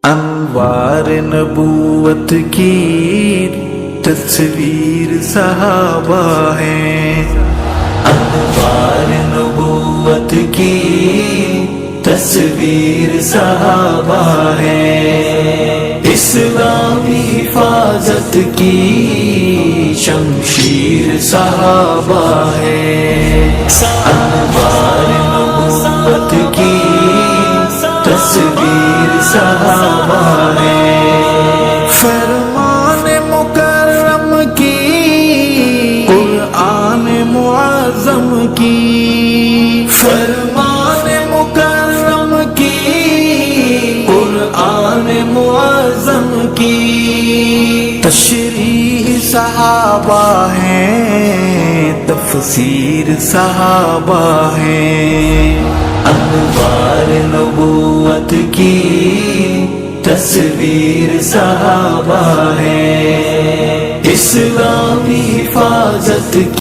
انوار نبوت کی تصویر صحابہ ہے، انوار نبوت کی تصویر صحابہ ہے، اسلامی حفاظت کی شمشیر صحابہ ہے، انوار نبوت کی تصویر صحابہ ہے، فرمان مکرم کی قرآن معظم کی، فرمان مکرم کی قرآن معظم کی، تشریح صحابہ ہیں، تفسیر صحابہ ہیں، انوار نبوت کی تصویر صحابہ ہے، اسلامی حفاظت کی